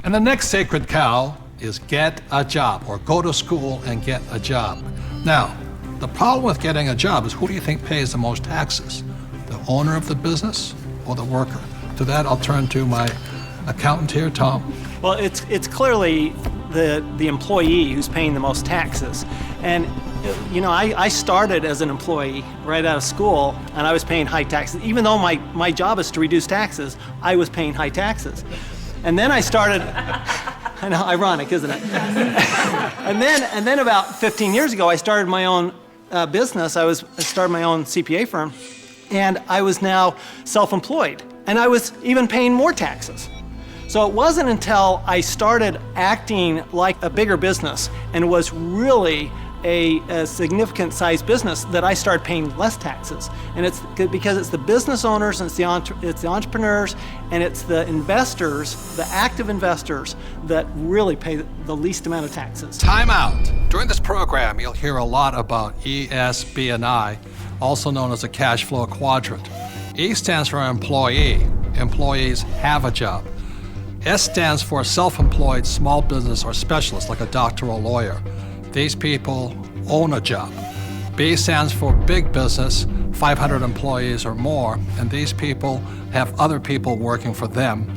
And the next sacred cow is get a job, or go to school and get a job. Now, the problem with getting a job is, who do you think pays the most taxes? The owner of the business or the worker? To that, I'll turn to my accountant here, Tom. Well, it's clearly the employee who's paying the most taxes. And you know, I started as an employee right out of school, and I was paying high taxes. Even though my job is to reduce taxes, I was paying high taxes. And then I started, I know, ironic, isn't it? and then about 15 years ago, I started my own business. I started my own CPA firm, and I was now self-employed, and I was even paying more taxes. So it wasn't until I started acting like a bigger business and was really a significant sized business that I started paying less taxes. And it's because it's the business owners, and it's the entrepreneurs, and it's the investors, the active investors, that really pay the least amount of taxes. Time out. During this program, you'll hear a lot about E, S, B, and I, also known as the cash flow quadrant. E stands for employee. Employees have a job. S stands for self-employed small business or specialist, like a doctor or lawyer. These people own a job. B stands for big business, 500 employees or more, and these people have other people working for them.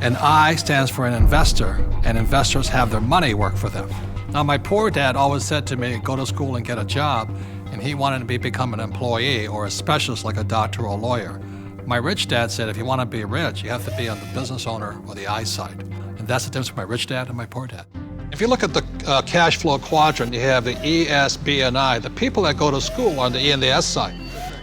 And I stands for an investor, and investors have their money work for them. Now, my poor dad always said to me, go to school and get a job, and he wanted me to become an employee or a specialist like a doctor or a lawyer. My rich dad said, if you want to be rich, you have to be on the business owner or the I side. And that's the difference between my rich dad and my poor dad. If you look at the cash flow quadrant, you have the E, S, B, and I. The people that go to school are on the E and the S side.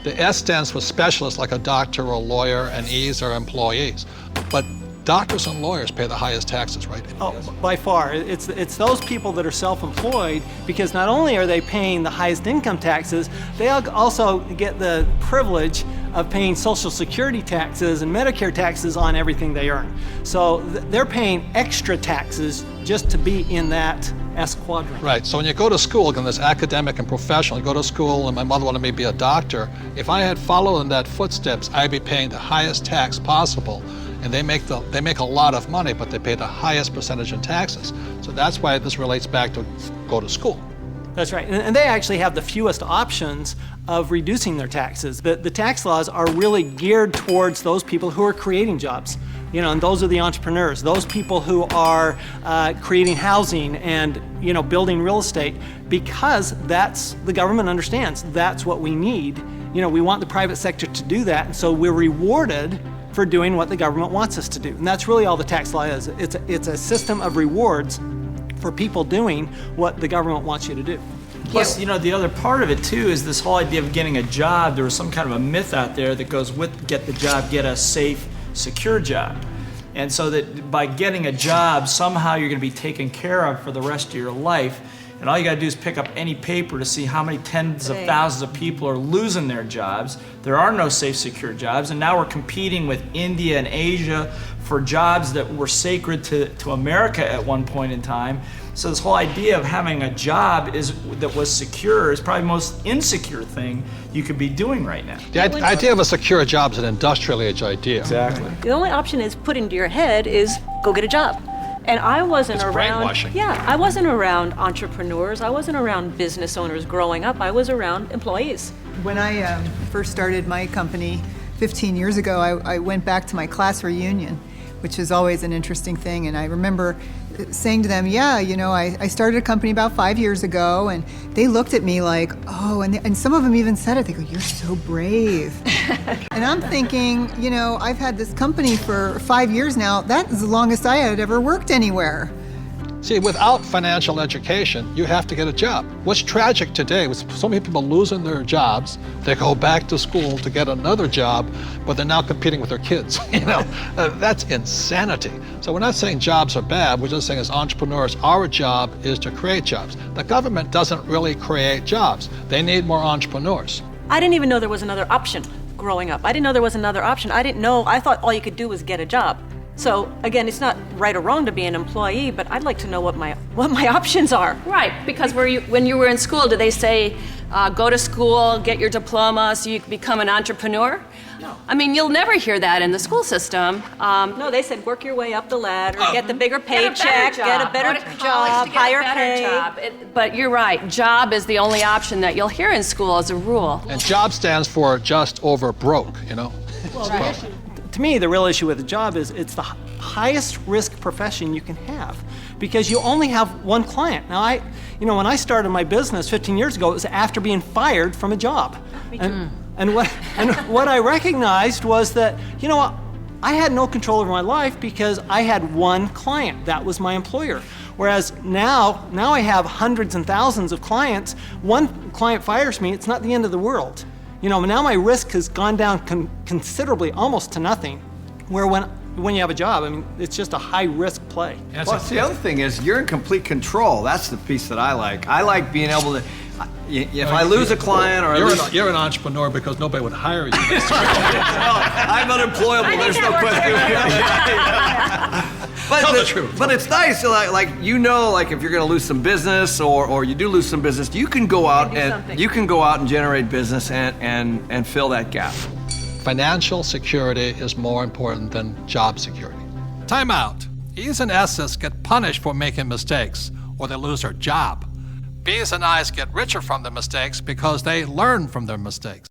The S stands for specialists like a doctor or a lawyer, and E's are employees. But doctors and lawyers pay the highest taxes, right? Oh, by far. It's those people that are self-employed, because not only are they paying the highest income taxes, they also get the privilege of paying Social Security taxes and Medicare taxes on everything they earn. So they're paying extra taxes just to be in that S quadrant. Right, so when you go to school, again, this academic and professional, you go to school, and my mother wanted me to be a doctor. If I had followed in that footsteps, I'd be paying the highest tax possible. And they make a lot of money, but they pay the highest percentage in taxes. So that's why this relates back to go to school. That's right, and they actually have the fewest options of reducing their taxes. The tax laws are really geared towards those people who are creating jobs. You know, and those are the entrepreneurs, those people who are creating housing and, you know, building real estate, because the government understands that's what we need. You know, we want the private sector to do that, and so we're rewarded for doing what the government wants us to do. And that's really all the tax law is. It's a system of rewards for people doing what the government wants you to do. Plus, you know, the other part of it too is this whole idea of getting a job. There was some kind of a myth out there that goes with get the job, get a safe, secure job. And so that by getting a job, somehow you're gonna be taken care of for the rest of your life. And all you gotta do is pick up any paper to see how many tens of thousands of people are losing their jobs. There are no safe, secure jobs, and now we're competing with India and Asia for jobs that were sacred to America at one point in time. So this whole idea of having a job that was secure is probably the most insecure thing you could be doing right now. The idea of a secure job is an industrial age idea. Exactly. The only option is put into your head is go get a job. And I wasn't It's around. brainwashing. Yeah, I wasn't around entrepreneurs. I wasn't around business owners growing up. I was around employees. When I first started my company 15 years ago, I went back to my class reunion, which is always an interesting thing. And I remember saying to them, yeah, you know, I started a company about 5 years ago, and they looked at me like, oh, and some of them even said it. They go, you're so brave. And I'm thinking, you know, I've had this company for 5 years now. That is the longest I had ever worked anywhere. See, without financial education, you have to get a job. What's tragic today is so many people losing their jobs. They go back to school to get another job, but they're now competing with their kids. You know, that's insanity. So we're not saying jobs are bad. We're just saying as entrepreneurs, our job is to create jobs. The government doesn't really create jobs. They need more entrepreneurs. I didn't even know there was another option growing up. I didn't know there was another option. I thought all you could do was get a job. So again, it's not right or wrong to be an employee, but I'd like to know what my options are. Right, because when you were in school, did they say, go to school, get your diploma so you can become an entrepreneur? I mean, you'll never hear that in the school system. No, they said work your way up the ladder, get the bigger Get a better paycheck, get a job. better Go to college job, to get a higher better pay. job. But you're right, job is the only option that you'll hear in school as a rule. And job stands for just over broke, you know? To me, the real issue with the job is it's the highest risk profession you can have because you only have one client. Now, when I started my business 15 years ago, it was after being fired from a job. And what I recognized was that, I had no control over my life because I had one client. That was my employer. Whereas now I have hundreds and thousands of clients. One client fires me, it's not the end of the world. Now my risk has gone down considerably, almost to nothing. Where when you have a job, I mean, it's just a high risk play. Plus, the other thing is you're in complete control. That's the piece that I like. I like being able to, if I lose a client or You're an entrepreneur because nobody would hire you. I'm unemployable, there's no question. Tell the truth. But it's nice, like if you're going to lose some business or you do lose some business, you can go out and generate business and fill that gap. Financial security is more important than job security. Time out. E's and S's get punished for making mistakes, or they lose their job. B's and I's get richer from their mistakes because they learn from their mistakes.